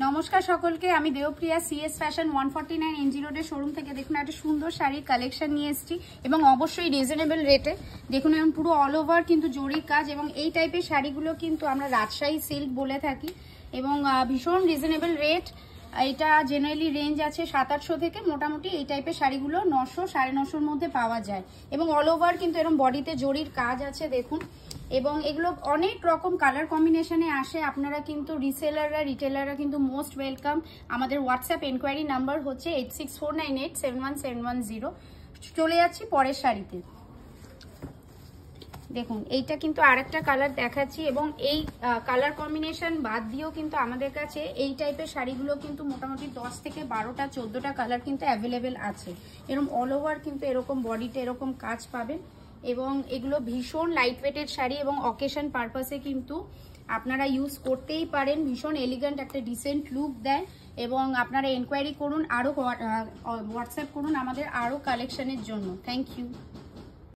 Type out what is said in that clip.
নমস্কার সকলকে, আমি দেবপ্রিয়া সিএস ফ্যাশন 149 এনজি রোডের শোরুম থেকে দেখুন একটা সুন্দর শাড়ির কালেকশন নিয়ে এসেছি এবং অবশ্যই রিজনেবল রেটে। দেখুন এবং পুরো অল ওভার কিন্তু জরির কাজ এবং এই টাইপের শাড়িগুলো কিন্তু আমরা রাজশাহী সিল্ক বলে থাকি এবং ভীষণ রিজনেবল রেট। এটা জেনারেলি রেঞ্জ আছে 700-800 থেকে, মোটামুটি এই টাইপের শাড়িগুলো 900-950-র মধ্যে পাওয়া যায় এবং অল ওভার কিন্তু এরকম বডিতে জরির কাজ আছে দেখুন। এবং এগুলো অনেক রকম কালার কম্বিনেশনে আসে। আপনারা কিন্তু রিটেলাররা কিন্তু মোস্ট ওয়েলকাম। আমাদের হোয়াটসঅ্যাপ এনকোয়ারি নাম্বার হচ্ছে 8649871710। চলে যাচ্ছি পরের শাড়িতে। দেখুন এইটা কিন্তু আরেকটা কালার দেখাচ্ছি এবং এই কালার কম্বিনেশন বাদ দিয়েও কিন্তু আমাদের কাছে এই টাইপের শাড়িগুলো কিন্তু মোটামুটি 10 থেকে 12টা 14টা কালার কিন্তু অ্যাভেলেবেল আছে। এরকম অল ওভার কিন্তু এরকম বডিতে এরকম কাজ পাবেন এবং এগুলো ভীষণ লাইট ওয়েটেড শাড়ি এবং অকেশন পারপাসে কিন্তু আপনারা ইউজ করতেই পারেন। ভীষণ এলিগেন্ট একটা ডিসেন্ট লুক দেয় এবং আপনারা এনকোয়ারি করুন, আরও হোয়াটসঅ্যাপ করুন আমাদের আরও কালেকশনের জন্য। Thank you.